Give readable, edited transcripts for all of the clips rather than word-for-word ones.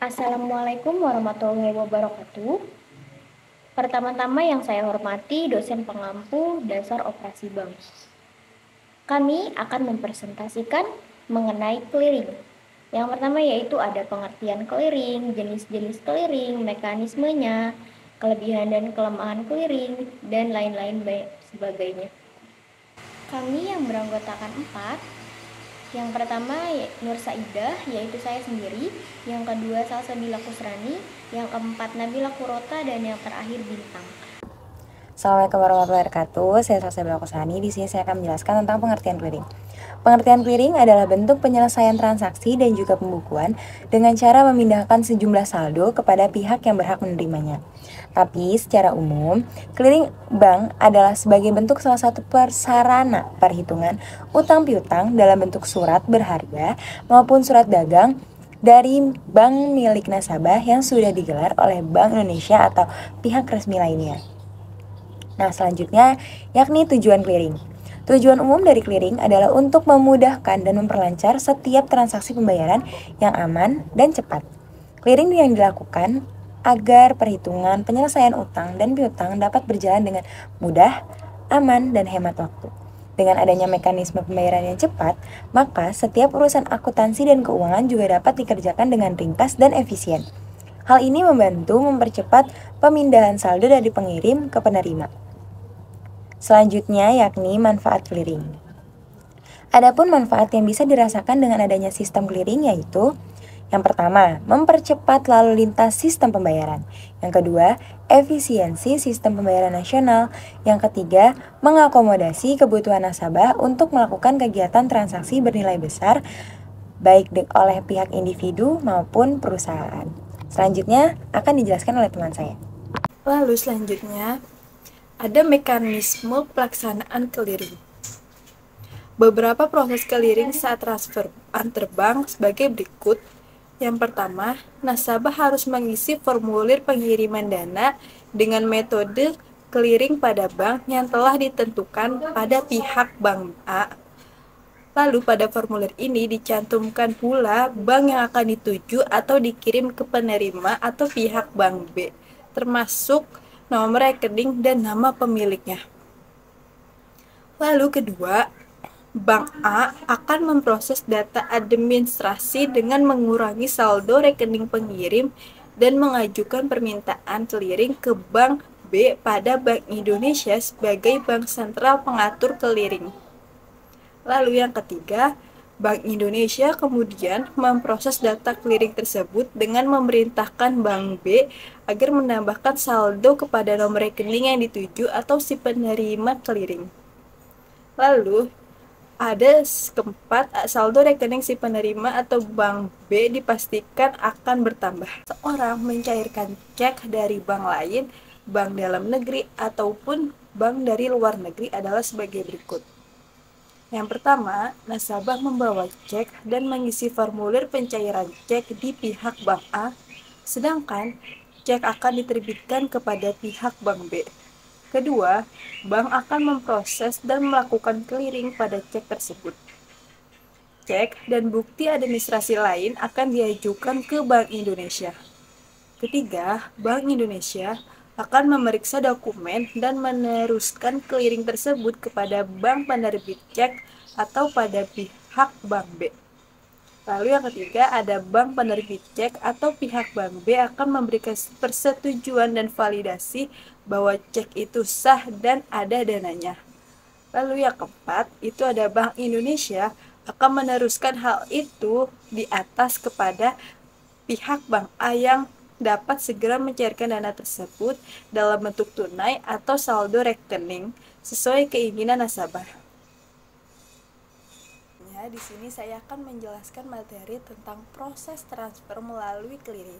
Assalamualaikum warahmatullahi wabarakatuh. Pertama-tama yang saya hormati dosen pengampu dasar operasi bank. Kami akan mempresentasikan mengenai clearing. Yang pertama yaitu ada pengertian clearing, jenis-jenis clearing, mekanismenya, kelebihan dan kelemahan clearing, dan lain-lain sebagainya. Kami yang beranggotakan 4. Yang pertama Nur Saidah, yaitu saya sendiri. Yang kedua Salsabila Kusrani. Yang keempat Nabila Kurota. Dan yang terakhir Bintang. Assalamualaikum warahmatullahi wabarakatuh. Saya Salsabila Kusrani. Di sini saya akan menjelaskan tentang pengertian clearing. Pengertian clearing adalah bentuk penyelesaian transaksi dan juga pembukuan dengan cara memindahkan sejumlah saldo kepada pihak yang berhak menerimanya. Tapi secara umum, clearing bank adalah sebagai bentuk salah satu prasarana perhitungan utang piutang dalam bentuk surat berharga maupun surat dagang dari bank milik nasabah yang sudah digelar oleh Bank Indonesia atau pihak resmi lainnya. Nah, selanjutnya yakni tujuan clearing. Tujuan umum dari clearing adalah untuk memudahkan dan memperlancar setiap transaksi pembayaran yang aman dan cepat. Clearing yang dilakukan agar perhitungan penyelesaian utang dan piutang dapat berjalan dengan mudah, aman, dan hemat waktu. Dengan adanya mekanisme pembayaran yang cepat, maka setiap urusan akuntansi dan keuangan juga dapat dikerjakan dengan ringkas dan efisien. Hal ini membantu mempercepat pemindahan saldo dari pengirim ke penerima. Selanjutnya yakni manfaat clearing. Adapun manfaat yang bisa dirasakan dengan adanya sistem clearing yaitu yang pertama, mempercepat lalu lintas sistem pembayaran. Yang kedua, efisiensi sistem pembayaran nasional. Yang ketiga, mengakomodasi kebutuhan nasabah untuk melakukan kegiatan transaksi bernilai besar baik oleh pihak individu maupun perusahaan. Selanjutnya akan dijelaskan oleh teman saya. Lalu selanjutnya ada mekanisme pelaksanaan clearing. Beberapa proses clearing saat transfer antar bank sebagai berikut. Yang pertama, nasabah harus mengisi formulir pengiriman dana dengan metode clearing pada bank yang telah ditentukan pada pihak bank A. Lalu pada formulir ini dicantumkan pula bank yang akan dituju atau dikirim ke penerima atau pihak bank B, termasuk nomor rekening dan nama pemiliknya. Lalu kedua, Bank A akan memproses data administrasi dengan mengurangi saldo rekening pengirim dan mengajukan permintaan clearing ke Bank B pada Bank Indonesia sebagai bank sentral pengatur clearing. Lalu yang ketiga, Bank Indonesia kemudian memproses data clearing tersebut dengan memerintahkan Bank B agar menambahkan saldo kepada nomor rekening yang dituju atau si penerima clearing. Lalu ada keempat, saldo rekening si penerima atau bank B dipastikan akan bertambah. Seorang mencairkan cek dari bank lain, bank dalam negeri, ataupun bank dari luar negeri adalah sebagai berikut. Yang pertama, nasabah membawa cek dan mengisi formulir pencairan cek di pihak bank A, sedangkan cek akan diterbitkan kepada pihak bank B. Kedua, bank akan memproses dan melakukan clearing pada cek tersebut. Cek dan bukti administrasi lain akan diajukan ke Bank Indonesia. Ketiga, Bank Indonesia akan memeriksa dokumen dan meneruskan clearing tersebut kepada bank penerbit cek atau pada pihak bank B. Lalu yang ketiga, ada bank penerbit cek atau pihak bank B akan memberikan persetujuan dan validasi bahwa cek itu sah dan ada dananya. Lalu yang keempat, itu ada Bank Indonesia akan meneruskan hal itu di atas kepada pihak bank A yang dapat segera mencairkan dana tersebut dalam bentuk tunai atau saldo rekening sesuai keinginan nasabah. Di sini saya akan menjelaskan materi tentang proses transfer melalui clearing.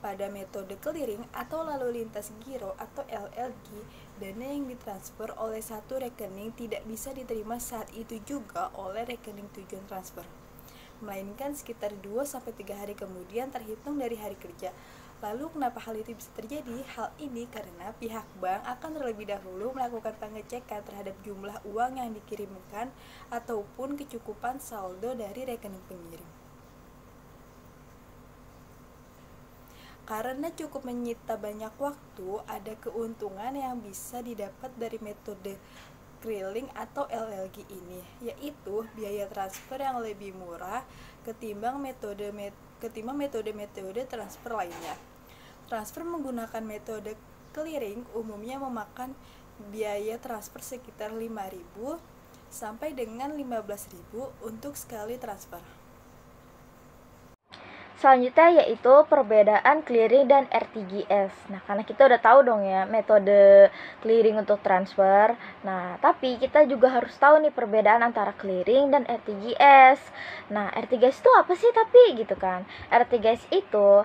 Pada metode clearing atau lalu lintas giro atau LLG, dana yang ditransfer oleh satu rekening tidak bisa diterima saat itu juga oleh rekening tujuan transfer, melainkan sekitar 2-3 hari kemudian terhitung dari hari kerja. Lalu kenapa hal itu bisa terjadi? Hal ini karena pihak bank akan terlebih dahulu melakukan pengecekan terhadap jumlah uang yang dikirimkan ataupun kecukupan saldo dari rekening pengirim. Karena cukup menyita banyak waktu, ada keuntungan yang bisa didapat dari metode clearing atau LLG ini, yaitu biaya transfer yang lebih murah ketimbang metode-metode transfer lainnya. Transfer menggunakan metode clearing umumnya memakan biaya transfer sekitar 5.000 sampai dengan 15.000 untuk sekali transfer. Selanjutnya yaitu perbedaan clearing dan RTGS. Nah, karena kita udah tahu dong ya metode clearing untuk transfer. Nah, tapi kita juga harus tahu nih perbedaan antara clearing dan RTGS. Nah, RTGS itu apa sih tapi gitu kan? RTGS itu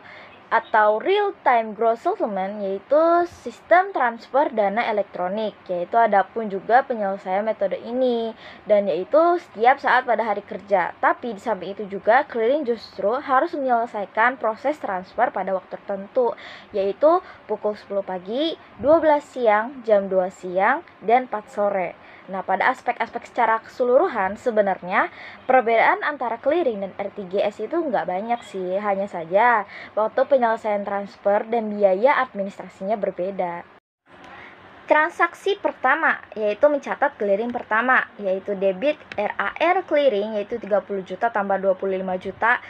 atau real time gross settlement yaitu sistem transfer dana elektronik, yaitu ada pun juga penyelesaian metode ini dan yaitu setiap saat pada hari kerja. Tapi di samping itu juga clearing justru harus menyelesaikan proses transfer pada waktu tertentu, yaitu pukul 10 pagi, 12 siang, jam 2 siang, dan 4 sore. Nah, pada aspek-aspek secara keseluruhan sebenarnya perbedaan antara clearing dan RTGS itu nggak banyak sih, hanya saja waktu penyelesaian transfer dan biaya administrasinya berbeda. Transaksi pertama yaitu mencatat clearing pertama, yaitu debit RAR clearing yaitu 30 juta tambah 25 juta.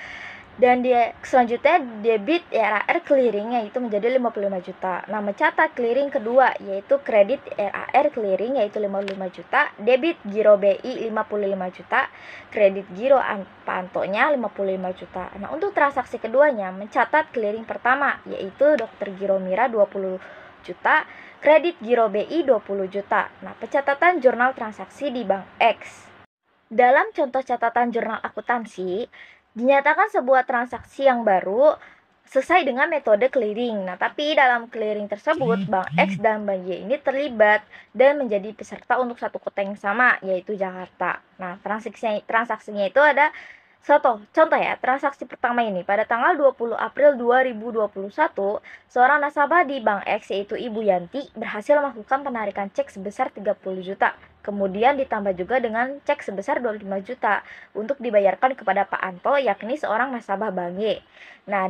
Dan selanjutnya debit RAR clearing yaitu menjadi 55 juta. Nah, mencatat clearing kedua yaitu kredit RAR clearing yaitu 55 juta, debit giro BI 55 juta, kredit giro Pak Antonya 55 juta. Nah, untuk transaksi keduanya mencatat clearing pertama yaitu Dr. Giro Mira 20 juta, kredit giro BI 20 juta. Nah, pencatatan jurnal transaksi di Bank X. Dalam contoh catatan jurnal akuntansi, dinyatakan sebuah transaksi yang baru selesai dengan metode clearing. Nah, tapi dalam clearing tersebut, Bank X dan Bank Y ini terlibat dan menjadi peserta untuk satu kota yang sama, yaitu Jakarta. Nah, transaksinya itu ada contoh ya, transaksi pertama ini pada tanggal 20 April 2021, seorang nasabah di Bank X yaitu Ibu Yanti berhasil melakukan penarikan cek sebesar 30 juta. Kemudian ditambah juga dengan cek sebesar 25 juta untuk dibayarkan kepada Pak Anto, yakni seorang nasabah Bank Y. Nah,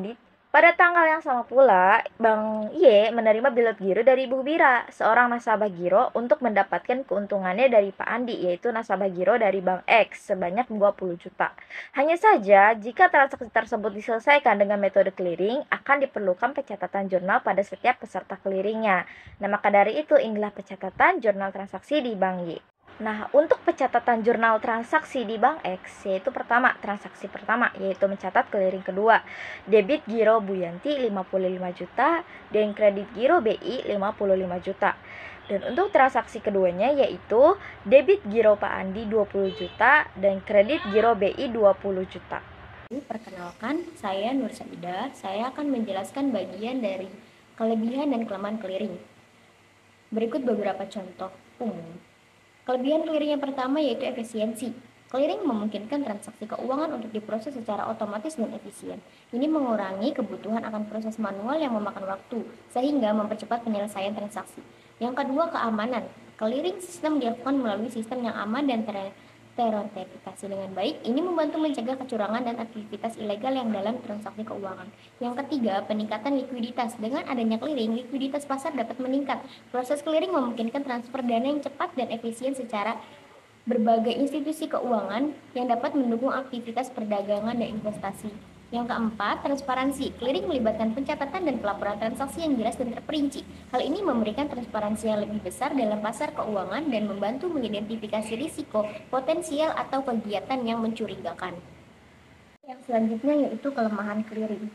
pada tanggal yang sama pula, Bank Y menerima bilet giro dari Ibu Bira, seorang nasabah giro, untuk mendapatkan keuntungannya dari Pak Andi, yaitu nasabah giro dari Bank X, sebanyak 20 juta. Hanya saja, jika transaksi tersebut diselesaikan dengan metode clearing, akan diperlukan pencatatan jurnal pada setiap peserta clearingnya. Nah, maka dari itu, inilah pencatatan jurnal transaksi di Bank Y. Nah, untuk pencatatan jurnal transaksi di Bank X, yaitu transaksi pertama, yaitu mencatat clearing kedua, debit giro Bu Yanti 55 juta, dan kredit giro BI 55 juta. Dan untuk transaksi keduanya yaitu debit giro Pak Andi 20 juta, dan kredit giro BI 20 juta. Perkenalkan, saya Nur Saida. Saya akan menjelaskan bagian dari kelebihan dan kelemahan clearing. Berikut beberapa contoh umum. Kelebihan clearing yang pertama yaitu efisiensi. Clearing memungkinkan transaksi keuangan untuk diproses secara otomatis dan efisien. Ini mengurangi kebutuhan akan proses manual yang memakan waktu, sehingga mempercepat penyelesaian transaksi. Yang kedua, keamanan. Clearing sistem dilakukan melalui sistem yang aman dan terautentikasi dengan baik. Ini membantu mencegah kecurangan dan aktivitas ilegal yang dalam transaksi keuangan. Yang ketiga, peningkatan likuiditas. Dengan adanya clearing, likuiditas pasar dapat meningkat. Proses clearing memungkinkan transfer dana yang cepat dan efisien secara berbagai institusi keuangan yang dapat mendukung aktivitas perdagangan dan investasi. Yang keempat, transparansi. Clearing melibatkan pencatatan dan pelaporan transaksi yang jelas dan terperinci. Hal ini memberikan transparansi yang lebih besar dalam pasar keuangan dan membantu mengidentifikasi risiko potensial atau kegiatan yang mencurigakan. Yang selanjutnya yaitu kelemahan clearing.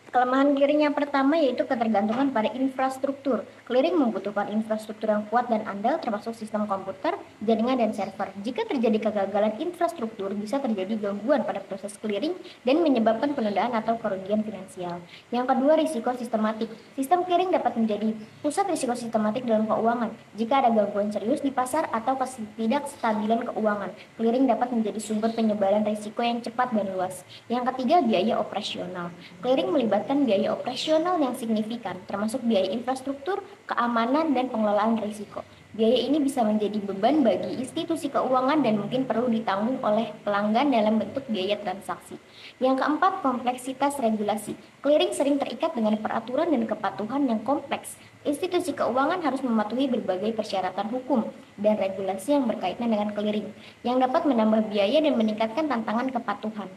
Kelemahan clearing yang pertama yaitu ketergantungan pada infrastruktur. Clearing membutuhkan infrastruktur yang kuat dan andal, termasuk sistem komputer, jaringan, dan server. Jika terjadi kegagalan infrastruktur, bisa terjadi gangguan pada proses clearing dan menyebabkan penundaan atau kerugian finansial. Yang kedua, risiko sistematik. Sistem clearing dapat menjadi pusat risiko sistematik dalam keuangan. Jika ada gangguan serius di pasar atau ketidakstabilan keuangan, clearing dapat menjadi sumber penyebaran risiko yang cepat dan luas. Yang ketiga, biaya operasional. Clearing melibatkan biaya operasional yang signifikan, termasuk biaya infrastruktur, keamanan, dan pengelolaan risiko. Biaya ini bisa menjadi beban bagi institusi keuangan dan mungkin perlu ditanggung oleh pelanggan dalam bentuk biaya transaksi. Yang keempat, kompleksitas regulasi. Clearing sering terikat dengan peraturan dan kepatuhan yang kompleks. Institusi keuangan harus mematuhi berbagai persyaratan hukum dan regulasi yang berkaitan dengan clearing, yang dapat menambah biaya dan meningkatkan tantangan kepatuhan.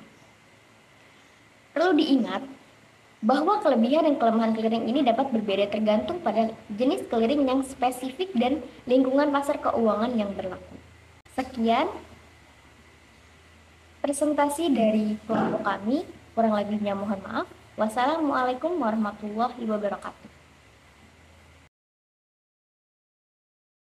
Perlu diingat bahwa kelebihan dan kelemahan clearing ini dapat berbeda tergantung pada jenis clearing yang spesifik dan lingkungan pasar keuangan yang berlaku. Sekian presentasi dari kelompok kami, kurang lebihnya mohon maaf. Wassalamualaikum warahmatullahi wabarakatuh.